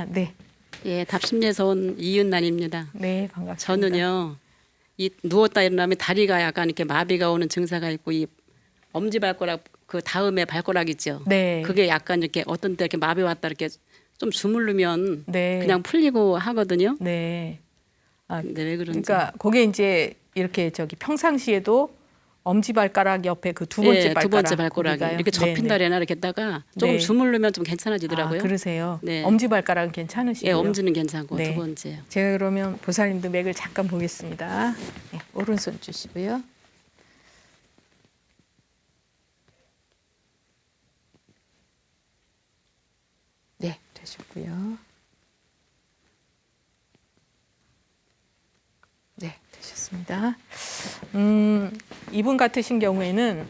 네. 예, 답심리에서 온 이윤란입니다. 네, 반갑습니다. 저는요, 이 누웠다 일어나면 다리가 약간 이렇게 마비가 오는 증세가 있고 이 엄지발가락 그 다음에 발가락 있죠. 네. 그게 약간 이렇게 어떤 때 이렇게 마비 왔다 이렇게 좀 주물르면 네. 그냥 풀리고 하거든요. 네. 근데 왜 그런지. 그러니까 그게 이제 이렇게 평상시에도 엄지발가락 옆에 그 두 번째 예, 발가락. 두 번째 발가락이 거기가요? 이렇게 접힌 네네. 다리나 이렇게 했다가 조금 네. 주물르면 좀 괜찮아지더라고요. 그러세요? 네. 엄지발가락은 괜찮으시고요? 예, 엄지는 괜찮고 네. 두 번째요. 제가 그러면 보살님도 맥을 잠깐 보겠습니다. 네, 오른손 주시고요. 네, 되셨고요. 네, 되셨습니다. 이분 같으신 경우에는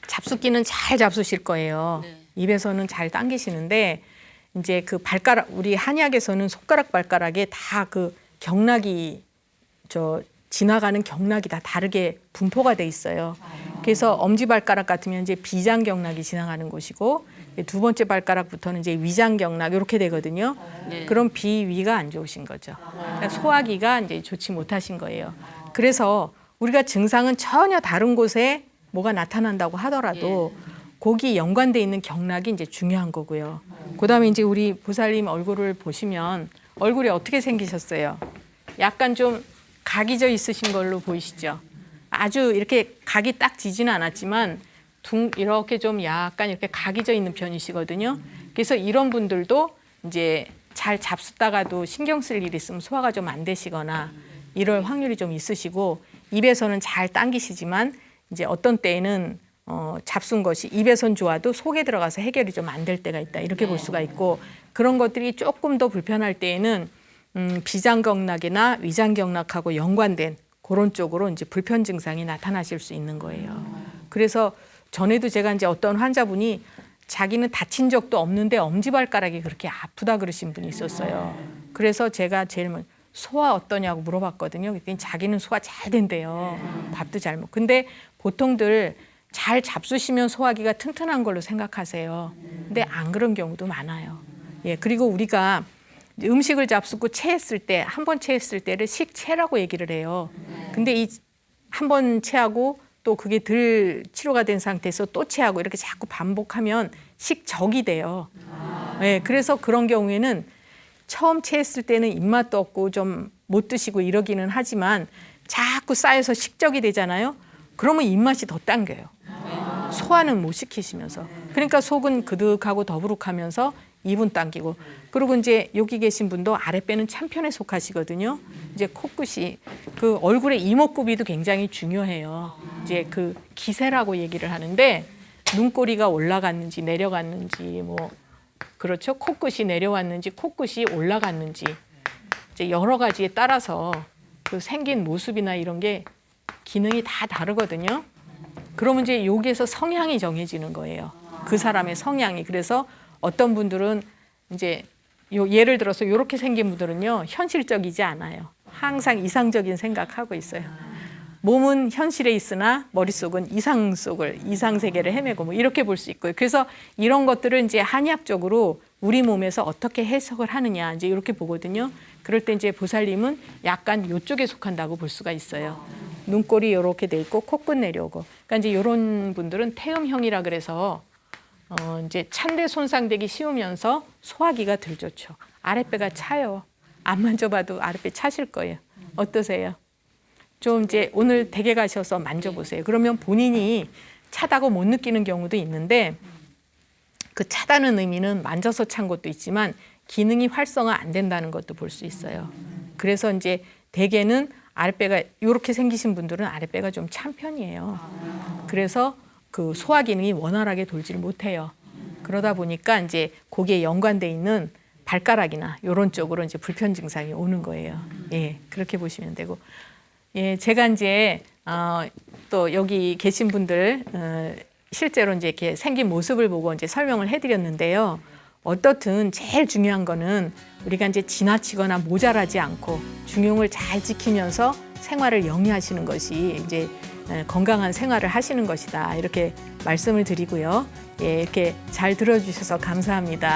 잡숫기는 잘 잡수실 거예요. 네. 입에서는 잘 당기시는데 이제 그 발가락, 우리 한의학에서는 손가락 발가락에 다 그 경락이 지나가는 경락이 다 다르게 분포가 돼 있어요. 그래서 엄지발가락 같으면 이제 비장경락이 지나가는 곳이고 두 번째 발가락부터는 이제 위장경락 이렇게 되거든요. 네. 그럼 비위가 안 좋으신 거죠. 그러니까 소화기가 이제 좋지 못하신 거예요. 그래서 우리가 증상은 전혀 다른 곳에 뭐가 나타난다고 하더라도 거기 연관돼 있는 경락이 이제 중요한 거고요. 그다음에 이제 우리 보살님 얼굴을 보시면 얼굴이 어떻게 생기셨어요? 약간 좀 각이 져 있으신 걸로 보이시죠? 아주 이렇게 각이 딱 지지는 않았지만 이렇게 좀 약간 이렇게 각이 져 있는 편이시거든요. 그래서 이런 분들도 이제 잘 잡수다가도 신경 쓸 일이 있으면 소화가 좀 안 되시거나 이럴 확률이 좀 있으시고 입에서는 잘 당기시지만 이제 어떤 때에는 잡순 것이 입에선 좋아도 속에 들어가서 해결이 좀 안 될 때가 있다 이렇게 볼 수가 있고 그런 것들이 조금 더 불편할 때에는 비장경락이나 위장경락하고 연관된 그런 쪽으로 이제 불편 증상이 나타나실 수 있는 거예요. 그래서 전에도 제가 이제 어떤 환자분이 자기는 다친 적도 없는데 엄지발가락이 그렇게 아프다 그러신 분이 있었어요. 그래서 제가 제일 먼저 소화 어떠냐고 물어봤거든요. 그랬더니 자기는 소화 잘 된대요. 밥도 잘 먹고. 근데 보통들 잘 잡수시면 소화기가 튼튼한 걸로 생각하세요. 근데 안 그런 경우도 많아요. 예, 그리고 우리가 음식을 잡수고 체했을 때, 한 번 체했을 때를 식체라고 얘기를 해요. 근데 이 한 번 체하고 또 그게 덜 치료가 된 상태에서 또 체하고 이렇게 자꾸 반복하면 식적이 돼요. 예, 그래서 그런 경우에는 처음 체했을 때는 입맛도 없고 좀 못 드시고 이러기는 하지만 자꾸 쌓여서 식적이 되잖아요. 그러면 입맛이 더 당겨요. 소화는 못 시키시면서. 그러니까 속은 그득하고 더부룩하면서 입은 당기고. 그리고 이제 여기 계신 분도 아랫배는 참편에 속하시거든요. 이제 코끝이 그 얼굴의 이목구비도 굉장히 중요해요. 이제 그 기세라고 얘기를 하는데 눈꼬리가 올라갔는지 내려갔는지 뭐 그렇죠. 코끝이 내려왔는지 코끝이 올라갔는지 이제 여러 가지에 따라서 그 생긴 모습이나 이런 게 기능이 다 다르거든요. 그러면 이제 여기에서 성향이 정해지는 거예요. 그 사람의 성향이. 그래서 어떤 분들은 이제 예를 들어서 이렇게 생긴 분들은요. 현실적이지 않아요. 항상 이상적인 생각하고 있어요. 몸은 현실에 있으나 머릿속은 이상 세계를 헤매고 뭐 이렇게 볼 수 있고요. 그래서 이런 것들을 이제 한의학적으로 우리 몸에서 어떻게 해석을 하느냐 이제 이렇게 보거든요. 그럴 때 이제 보살님은 약간 이쪽에 속한다고 볼 수가 있어요. 눈꼬리 이렇게 돼 있고 코끝 내려오고. 그러니까 이제 이런 분들은 태음형이라 그래서 이제 찬대 손상되기 쉬우면서 소화기가 덜 좋죠. 아랫배가 차요. 안 만져봐도 아랫배 차실 거예요. 어떠세요? 좀 이제 오늘 댁에 가셔서 만져보세요. 그러면 본인이 차다고 못 느끼는 경우도 있는데 그 차다는 의미는 만져서 찬 것도 있지만 기능이 활성화 안 된다는 것도 볼 수 있어요. 그래서 이제 대개는 아랫배가 이렇게 생기신 분들은 아랫배가 좀 찬 편이에요. 그래서 그 소화 기능이 원활하게 돌지를 못해요. 그러다 보니까 이제 거기에 연관돼 있는 발가락이나 이런 쪽으로 이제 불편 증상이 오는 거예요. 예, 그렇게 보시면 되고. 예, 제가 이제 또 여기 계신 분들 실제로 이제 이렇게 생긴 모습을 보고 이제 설명을 해드렸는데요. 어떻든 제일 중요한 거는 우리가 이제 지나치거나 모자라지 않고 중용을 잘 지키면서 생활을 영위하시는 것이 이제 건강한 생활을 하시는 것이다 이렇게 말씀을 드리고요. 예, 이렇게 잘 들어주셔서 감사합니다.